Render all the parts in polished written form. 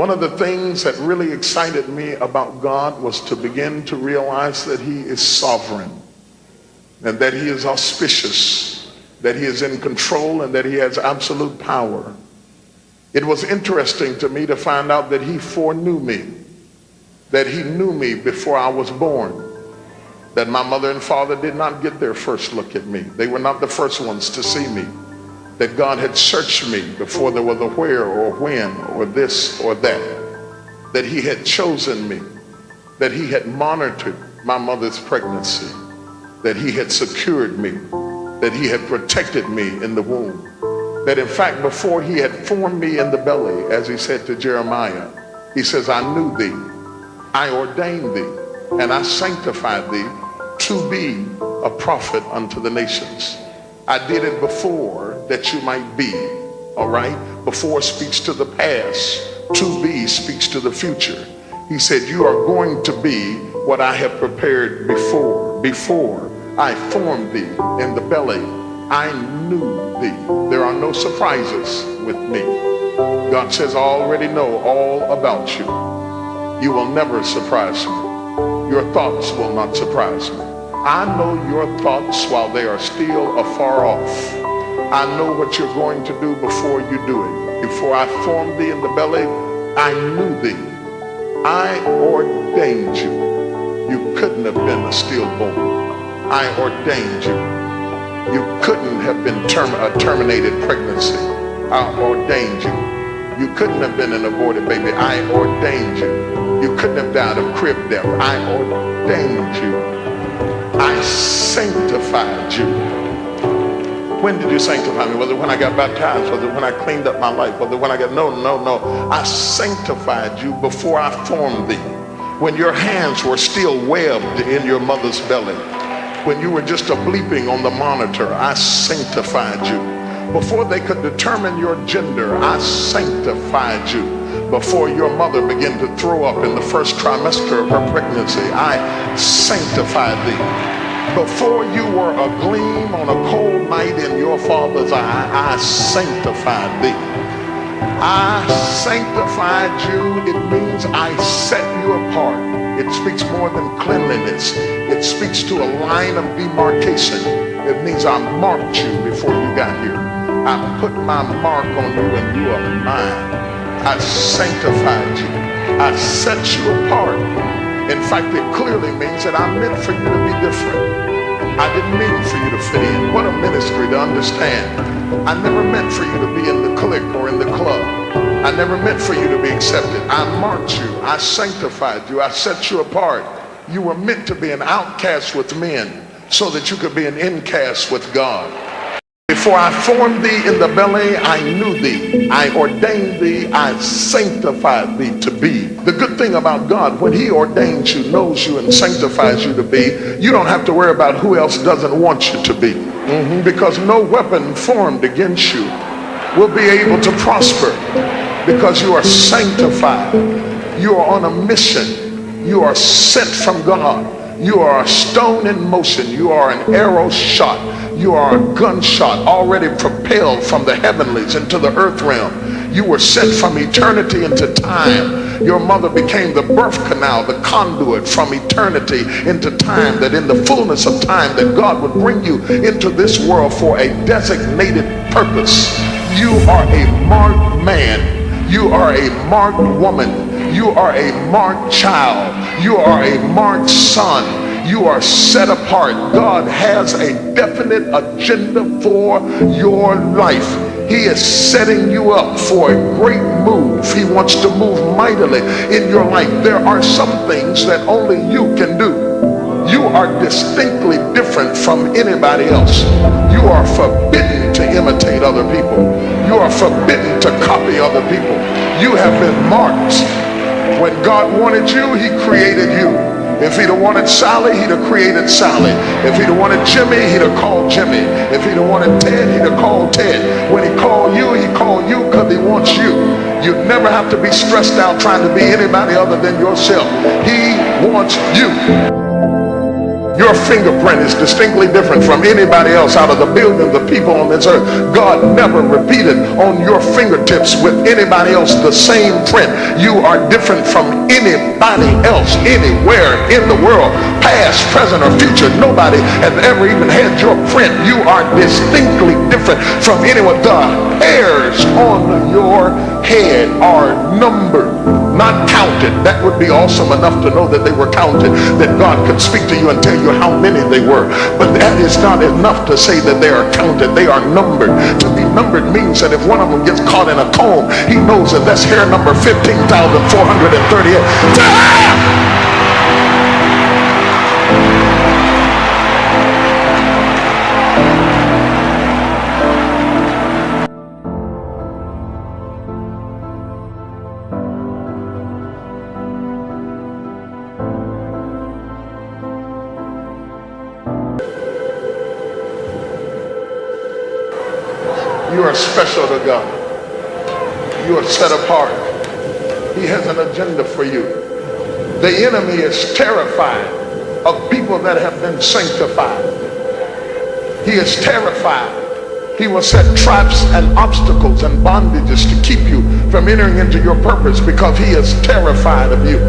One of the things that really excited me about God was to begin to realize that he is sovereign and that he is auspicious, that he is in control, and that he has absolute power. It was interesting to me to find out that he foreknew me, that he knew me before I was born, that my mother and father did not get their first look at me. They were not the first ones to see me, that God had searched me before there was a where or when or this or that he had chosen me, that he had monitored my mother's pregnancy, that he had secured me, that he had protected me in the womb, that in fact before he had formed me in the belly, as he said to Jeremiah, he says, I knew thee, I ordained thee, and I sanctified thee to be a prophet unto the nations. I did it before that you might be, all right? Before speaks to the past, to be speaks to the future. He said, you are going to be what I have prepared before I formed thee in the belly. I knew thee. There are no surprises with me. God says, I already know all about you. You will never surprise me. Your thoughts will not surprise me. I know your thoughts while they are still afar off. I know what you're going to do before you do it. Before I formed thee in the belly, I knew thee. I ordained you. You couldn't have been a stillborn. I ordained you. You couldn't have been a terminated pregnancy. I ordained you. You couldn't have been an aborted baby. I ordained you. You couldn't have died of crib death. I ordained you. I sanctified you. When did you sanctify me? Was it when I got baptized? Was it when I cleaned up my life? Was it when I got, no. I sanctified you before I formed thee. When your hands were still webbed in your mother's belly. When you were just a bleeping on the monitor, I sanctified you. Before they could determine your gender, I sanctified you. Before your mother began to throw up in the first trimester of her pregnancy, I sanctified thee. Before you were a gleam on a cold night in your father's eye, I sanctified thee. I sanctified you. It means I set you apart. It speaks more than cleanliness. It speaks to a line of demarcation. It means I marked you before you got here. I put my mark on you and you are mine. I sanctified you. I set you apart. In fact, it clearly means that I meant for you to be different. I didn't mean for you to fit in. What a ministry to understand. I never meant for you to be in the clique or in the club. I never meant for you to be accepted. I marked you. I sanctified you. I set you apart. You were meant to be an outcast with men so that you could be an incast with God. Before I formed thee in the belly, I knew thee. I ordained thee. I sanctified thee to be. The good thing about God, when he ordains you, knows you, and sanctifies you to be, you don't have to worry about who else doesn't want you to be. Because no weapon formed against you will be able to prosper, because you are sanctified. You are on a mission. You are sent from God. You are a stone in motion. You are an arrow shot. You are a gunshot already propelled from the heavenlies into the earth realm. You were sent from eternity into time. Your mother became the birth canal, the conduit from eternity into time, that in the fullness of time that God would bring you into this world for a designated purpose. You are a marked man. You are a marked woman. You are a marked child. You are a marked son. You are set apart. God has a definite agenda for your life. He is setting you up for a great move. He wants to move mightily in your life. There are some things that only you can do. You are distinctly different from anybody else. You are forbidden to imitate other people. You are forbidden to copy other people. You have been marked. When God wanted you, he created you. If he'd have wanted Sally, he'd have created Sally. If he'd have wanted Jimmy, he'd have called Jimmy. If he'd have wanted Ted, he'd have called Ted. When he called you because he wants you. You'd never have to be stressed out trying to be anybody other than yourself. He wants you. Your fingerprint is distinctly different from anybody else out of the billions of people on this earth. God never repeated on your fingertips with anybody else the same print. You are different from anybody else anywhere in the world, past, present, or future. Nobody has ever even had your print. You are distinctly different from anyone. The hairs on your head are numbered, not counted. That would be awesome enough to know that they were counted, that God could speak to you and tell you how many they were. But that is not enough to say that they are counted. They are numbered. To be numbered means that if one of them gets caught in a comb, he knows that that's hair number 15,438. You are special to God. You are set apart. He has an agenda for you. The enemy is terrified of people that have been sanctified. He is terrified. He will set traps and obstacles and bondages to keep you from entering into your purpose because he is terrified of you.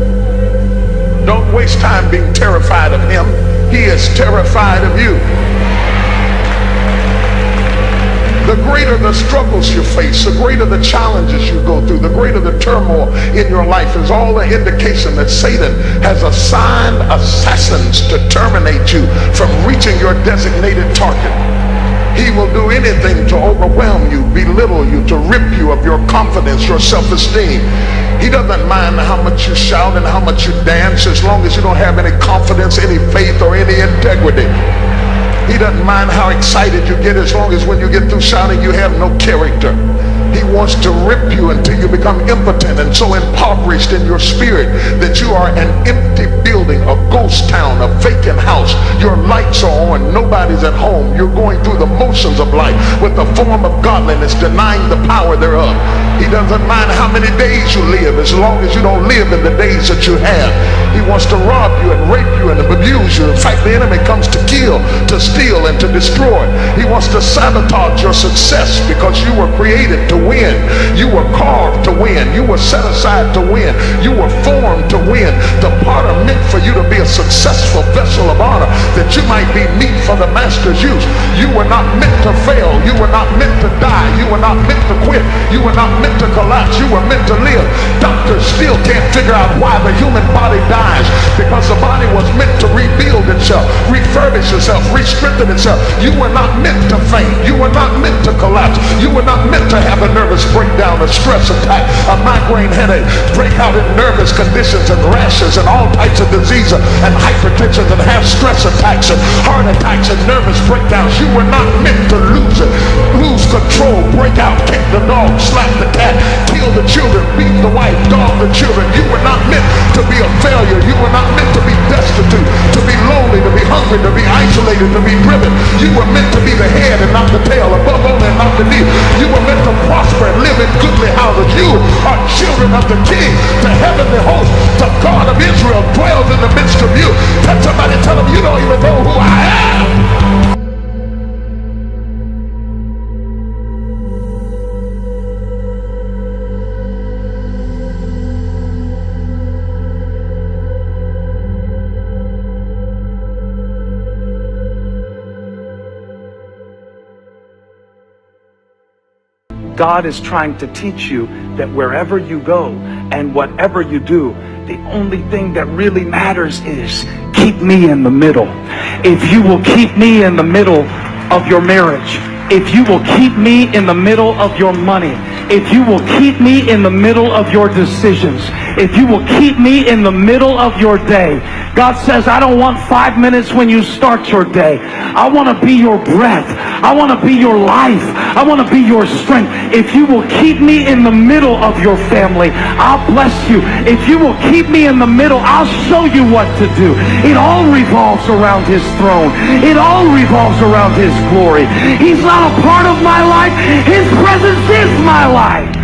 Don't waste time being terrified of him. He is terrified of you. The greater the struggles you face, the greater the challenges you go through, the greater the turmoil in your life is all the indication that Satan has assigned assassins to terminate you from reaching your designated target. He will do anything to overwhelm you, belittle you, to rip you of your confidence, your self-esteem. He doesn't mind how much you shout and how much you dance as long as you don't have any confidence, any faith, or any integrity. He doesn't mind how excited you get as long as when you get through shouting you have no character. He wants to rip you until you become impotent and so impoverished in your spirit that you are an empty building, a ghost town, a vacant house. Your lights are on, nobody's at home. You're going through the motions of life with a form of godliness, denying the power thereof. He doesn't mind how many days you live as long as you don't live in the days that you have. He wants to rob you and rape you and abuse you. In fact, the enemy comes to kill, to steal, and to destroy. He wants to sabotage your success because you were created to win. You were carved to win. You were set aside to win. You were formed to win. The potter meant for you to be a successful vessel of honor, that you might be meat for the master's use. You were not meant to fail. You were not meant to die. You were not meant to quit. You were not meant to collapse. You were meant to live. Doctors still can't figure out why the human body dies, because the body was meant to rebuild itself, refurbish itself, re-strengthen itself. You were not meant to faint. You were not meant to collapse. You were not meant to have a nervous breakdown, a stress attack, a migraine headache, break out in nervous conditions and rashes and all types of diseases and hypertension and have stress attacks and heart attacks and nervous breakdowns. You were not meant to lose it, lose control, break out, kick the dog, slap the cat, kill the children, beat the wife, dog the children. You were not meant to be a failure. You were not meant to be destitute, to be lonely, to be hungry, to be isolated, to be driven. You were meant to be the head and not the tail, above only and not beneath. You were meant to prosper and live in goodly houses. You are children of the King, the heavenly host, the God of Israel dwells in the midst of you. Tell somebody, tell them, you don't even know who I am. God is trying to teach you that wherever you go and whatever you do, the only thing that really matters is keep me in the middle. If you will keep me in the middle of your marriage, if you will keep me in the middle of your money, if you will keep me in the middle of your decisions, if you will keep me in the middle of your day. God says, I don't want 5 minutes when you start your day. I want to be your breath. I want to be your life. I want to be your strength. If you will keep me in the middle of your family, I'll bless you. If you will keep me in the middle, I'll show you what to do. It all revolves around his throne. It all revolves around his glory. He's not a part of my life. His presence is my life.